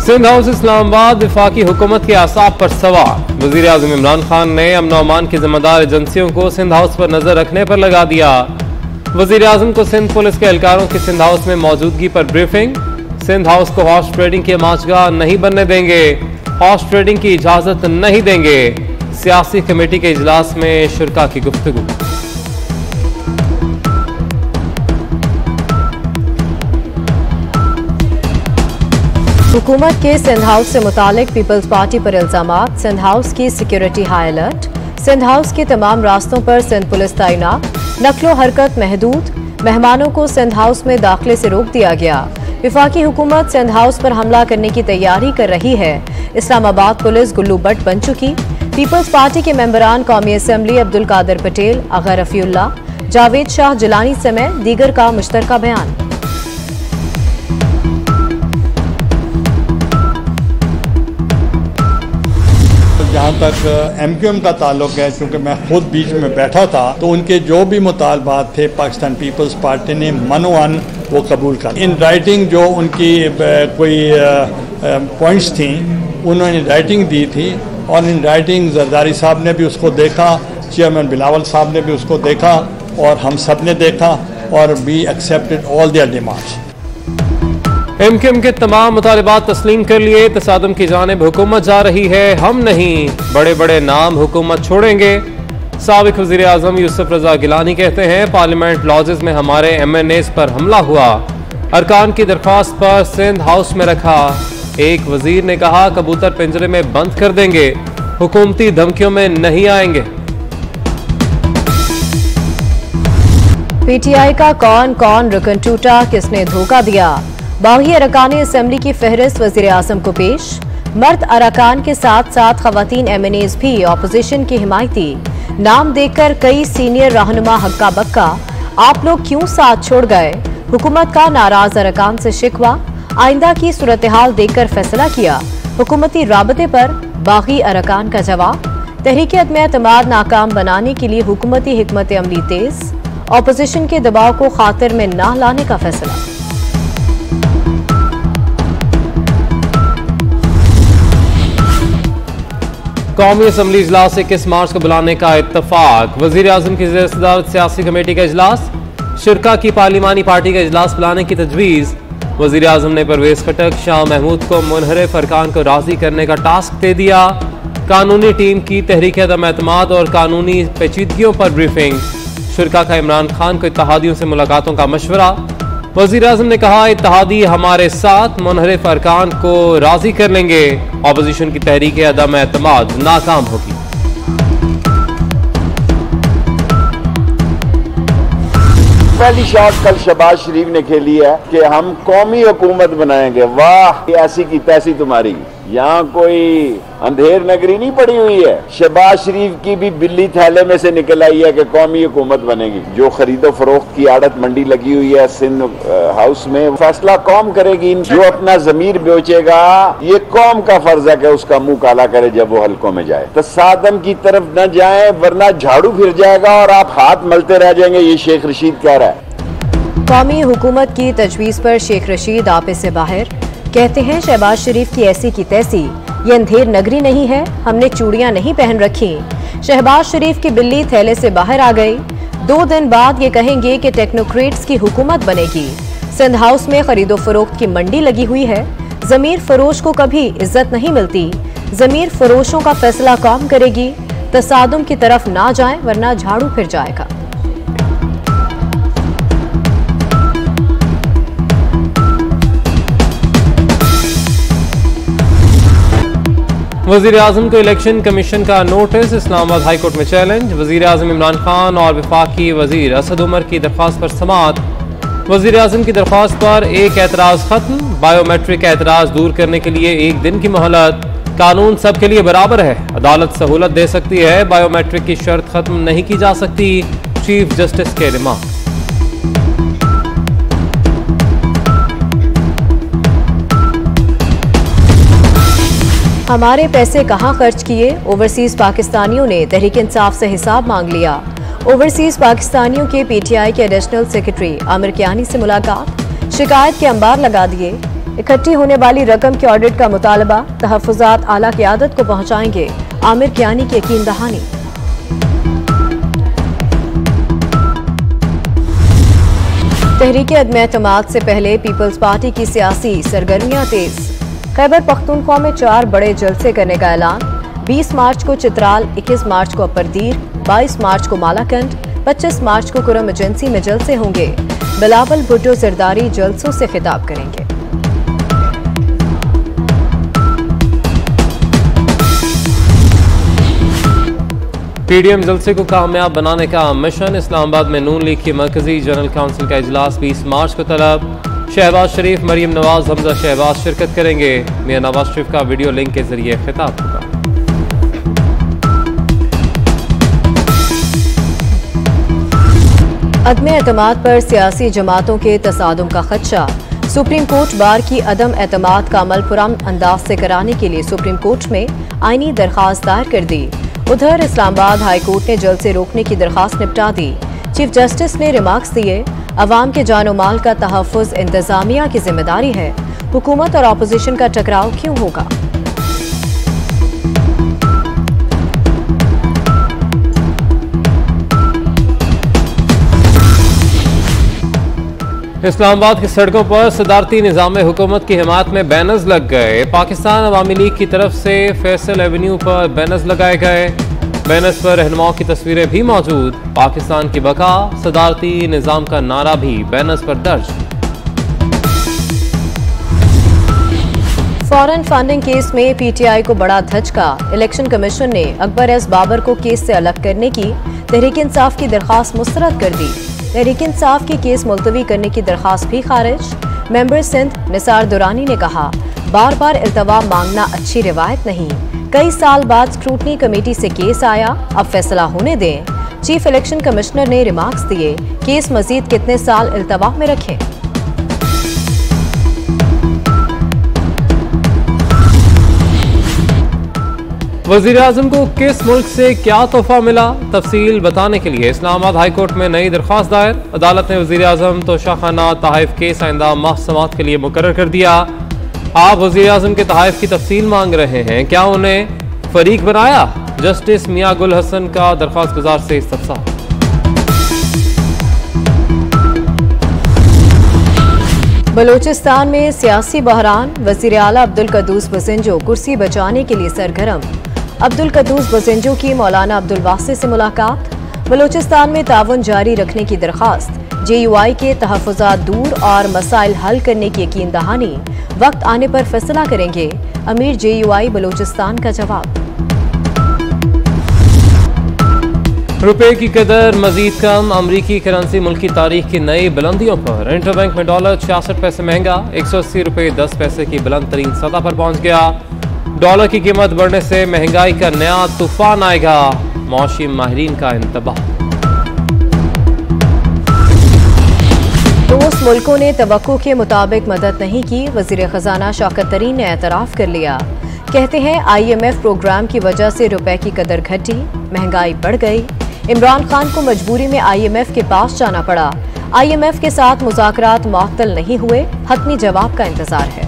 Sindh house Islamabad वफाकी हुकूमत के आसाब पर सवार। वजीर आज़म इमरान खान ने अमन व अमान की जिम्मेदार एजेंसियों को सिंध हाउस पर नजर रखने पर लगा दिया। वजीर आज़म को सिंध पुलिस के एहलकारों की सिंध हाउस में मौजूदगी पर ब्रीफिंग। सिंध हाउस को हॉर्स ट्रेडिंग की माचगाह नहीं बनने देंगे, हॉर्स ट्रेडिंग की इजाजत नहीं देंगे। सियासी कमेटी के इजलास में शुरका की गुफ्तगू। हुकूमत के सिंध हाउस से मुतालिक पीपल्स पार्टी पर इल्जामात। सिंध हाउस की security high alert. Sindh house के तमाम रास्तों पर सिंध पुलिस तैनात। नक्लो हरकत महदूद। मेहमानों को सिंध हाउस में दाखिले से रोक दिया गया। वफाकी हुकूमत सिंध हाउस पर हमला करने की तैयारी कर रही है। इस्लामाबाद पुलिस गुल्लू बट बन चुकी। पीपल्स पार्टी के मेंबरान कौमी असम्बली अब्दुल कादिर पटेल, अगर रफीउल्लाह, जावेद शाह जिलानी समेत दीगर का मुश्तरका बयान। जहाँ तक MQM का ताल्लुक है, चूँकि मैं खुद बीच में बैठा था, तो उनके जो भी मुतालबात थे पाकिस्तान पीपल्स पार्टी ने मनोअन वो कबूल कर। इन राइटिंग जो उनकी कोई पॉइंट्स थी उन्होंने राइटिंग दी थी, और इन राइटिंग जरदारी साहब ने भी उसको देखा, चेयरमैन बिलावल साहब ने भी उसको देखा, और हम सब ने देखा, और we accepted all their demands. MQM के तमाम मुतालिबात तस्लीम कर लिए। तसादुम की जानिब हुकूमत जा रही है, हम नहीं, बड़े बड़े नाम हुकूमत छोड़ेंगे। साबिक वज़ीर आज़म यूसुफ रज़ा गिलानी कहते हैं पार्लियामेंट लॉजेस में हमारे MNAs पर हमला हुआ, अरकान की दरख्वास्त पर सिंध हाउस में रखा। एक वजीर ने कहा कबूतर पिंजरे में बंद कर देंगे, हुकूमती धमकियों में नहीं आएंगे। PTI का कौन कौन रुकन टूटा, किसने धोखा दिया। बागी अरकान असम्बली की फहरिस्त वज़ीर आज़म को पेश। मर्द अरकान के साथ साथ खवातीन MNAs भी ऑपोजिशन की हिमायती। नाम देकर कई सीनियर रहनुमा हक्का बक्का, आप लोग क्यों साथ छोड़ गए। हुकूमत का नाराज अरकान से शिकवा, आइंदा की सूरत हाल देखकर फैसला किया। हुकूमती राबते पर बागी अरकान का जवाब। तहरीक अदम एतमाद नाकाम बनाने के लिए हुकूमती हिकमत अमली तेज। ऑपोजिशन के दबाव को खातिर में न लाने का फैसला। कौमी असम्बली इजलास 21 मार्च को बुलाने का इत्तफाक। वजीर आज़म की ज़ेर सदारत सियासी कमेटी का इजलास। शुरका की पार्लिमानी पार्टी का इजलास बुलाने की तजवीज़। वजीर आज़म ने परवेज खटक, शाह महमूद को मुनहरिफ अरकान को राजी करने का टास्क दे दिया। कानूनी टीम की तहरीक अदम एतमाद और कानूनी पेचीदगियों पर ब्रीफिंग। शुरका का इमरान खान को इत्तहादियों से मुलाकातों का मशवरा। वज़ीर आज़म ने कहा इत्तहादी हमारे साथ मुनहरिफ अरकान को राजी कर लेंगे, ऑपोजिशन की तहरीक अदम एतमाद नाकाम होगी। पहली शॉट कल शहबाज शरीफ ने खेली है कि हम कौमी हुकूमत बनाएंगे। वाह, ऐसी की तैसी तुम्हारी, यहाँ कोई अंधेर नगरी नहीं पड़ी हुई है। शहबाज शरीफ की भी बिल्ली थैले में से निकल आई है कि कौमी हुकूमत बनेगी। जो खरीदो फरोख्त की आड़त मंडी लगी हुई है सिंध हाउस में, फैसला कौम करेगी। जो अपना जमीर बेचेगा, ये कौम का फर्ज है कि उसका मुंह काला करे जब वो हलकों में जाए। तसादम की तरफ न जाए वरना झाड़ू फिर जाएगा और आप हाथ मलते रह जाएंगे। ये शेख रशीद कह रहा है। कौमी हुकूमत की तजवीज़ पर शेख रशीद आपे से बाहर। कहते हैं शहबाज शरीफ की ऐसी की तैसी, ये अंधेर नगरी नहीं है, हमने चूड़ियां नहीं पहन रखी। शहबाज शरीफ की बिल्ली थैले से बाहर आ गई। 2 दिन बाद ये कहेंगे कि टेक्नोक्रेट्स की हुकूमत बनेगी। सिंध हाउस में खरीदो फरोख्त की मंडी लगी हुई है। जमीर फरोश को कभी इज्जत नहीं मिलती। जमीर फरोशों का फैसला कौम करेगी। तसादुम की तरफ ना जाए वरना झाड़ू फिर जाएगा। वज़ीर आज़म को इलेक्शन कमीशन का नोटिस। इस्लामाबाद हाई कोर्ट में चैलेंज। वज़ीर आज़म इमरान खान और वफाकी वज़ीर असद उमर की दरख्वास्त पर समाअत। वज़ीर आज़म की दरख्वास्त पर एक एतराज़ खत्म। बायोमेट्रिक एतराज़ दूर करने के लिए 1 दिन की मोहलत। कानून सबके लिए बराबर है, अदालत सहूलत दे सकती है, बायोमेट्रिक की शर्त खत्म नहीं की जा सकती। चीफ जस्टिस के रिमार्क। हमारे पैसे कहां खर्च किए, ओवरसीज पाकिस्तानियों ने तहरीक इंसाफ से हिसाब मांग लिया। ओवरसीज पाकिस्तानियों के PTI के एडिशनल सेक्रेटरी आमिर कियानी से मुलाकात। शिकायत के अंबार लगा दिए। इकट्ठी होने वाली रकम के ऑडिट का मुतालबा, तहफ्फुज़ात आला क़यादत को पहुंचाएंगे, आमिर कियानी की यकीन दहानी। तहरीक अदम एतमाद से पहले पीपल्स पार्टी की सियासी सरगर्मियां तेज। खैबर पख्तूनख्वा में 4 बड़े जलसे करने का ऐलान। 20 मार्च को चित्राल, 21 मार्च को अपरदीर, 22 मार्च को मालाकंड, 25 मार्च को कुरम एजेंसी में जलसे होंगे। बिलावल भुट्टो जरदारी जलसों से खिताब करेंगे। पीडीएम जलसे को कामयाब बनाने का मिशन। इस्लामाबाद में नून लीग की मरकजी जनरल काउंसिल का इजलास 20 मार्च को तलब। शहबाज शरीफ, मरियम नवाज, हमजा शहबाज शिरकत करेंगे। मियां नवाज शरीफ का वीडियो लिंक के जरिए खिताब होगा। अदम एतमाद पर सियासी जमातों के तसादुम का खदशा। सुप्रीम कोर्ट बार की अदम एतमाद का अमल पुरअमन अंदाज से कराने के लिए सुप्रीम कोर्ट में आईनी दरखास्त दायर कर दी। उधर इस्लामाबाद हाई कोर्ट ने जलसे रोकने की दरखास्त निपटा दी। चीफ जस्टिस ने रिमार्क्स दिए, अवाम के जानो माल का तहफ़्फ़ुज़ इंतजामिया की जिम्मेदारी है, हुकूमत और अपोजिशन का टकराव क्यों होगा। इस्लामाबाद की सड़कों पर सदारती निज़ाम हुकूमत की हिमायत में बैनर्स लग गए। पाकिस्तान अवामी लीग की तरफ से फैसल एवेन्यू पर बैनर्स लगाए गए। बैनर्स पर रहनुमाओं की तस्वीरें भी मौजूद। पाकिस्तान की बका, सदारती निज़ाम का नारा भी बैनर्स पर दर्ज। फॉरेन फंडिंग केस में पीटीआई को बड़ा धचका। इलेक्शन कमीशन ने अकबर एस बाबर को केस से अलग करने की तहरीक इंसाफ की दरखास्त मुस्तरद कर दी। तहरीक इंसाफ की केस मुलतवी करने की दरखास्त भी खारिज। मेंबर सिंध निसार दुरानी ने कहा, बार बार इल्तवा मांगना अच्छी रिवायत नहीं। कई साल बाद स्क्रूटनी कमेटी से केस आया, अब फैसला होने दें। चीफ इलेक्शन कमिश्नर ने रिमार्क्स दिए, केस मजीद कितने साल इल्तवा में रखें। वजीर आजम को किस मुल्क से क्या तोहफा मिला, तफसील बताने के लिए इस्लामाबाद हाई कोर्ट में नई दरख्वास्त दायर। अदालत ने वजीर आजम तोशाखाना तहफ़ केस आइंदा माह समाअत के लिए मुकर्रर कर दिया। आप वजीर आजम के तहफ़ की तफसील मांग रहे हैं, क्या उन्हें फरीक बनाया? जस्टिस मियां गुल हसन का दरख्वास्त गुजार से इस्तफसार। बलोचिस्तान में सियासी बहरान। वजीर आला अब्दुल कद्दूस बसिंजो कुर्सी बचाने के लिए सरगर्म। अब्दुल कद्दूस बसिंजो की मौलाना अब्दुल वासित से मुलाकात। बलोचिस्तान में ताउन जारी रखने की दरखास्त। JUI के तहफ़्फ़ुज़ात दूर और मसाइल हल करने की यकीन दहानी। वक्त आने पर फैसला करेंगे, अमीर JUI बलोचिस्तान का जवाब। रुपए की कदर मजीद कम। अमरीकी करेंसी मुल्क की तारीख की नई बुलंदियों पर। इंटरबैंक में डॉलर 66 पैसे महंगा, 180 रुपये 10 पैसे की बुलंद तरीन सतह पर पहुंच गया। डॉलर की कीमत बढ़ने से महंगाई का नया तूफान आएगा, मौशी माहिरीन का इंतबाह। दोस्त मुल्कों ने तवक्को के मुताबिक मदद नहीं की। वजीर खजाना शौकत तरीन ने एतराफ़ कर लिया। कहते हैं IMF प्रोग्राम की वजह से रुपए की कदर घटी, महंगाई बढ़ गई। इमरान खान को मजबूरी में IMF के पास जाना पड़ा। IMF के साथ मुज़ाकरात मुअत्तल नहीं हुए, हतमी जवाब का इंतजार है।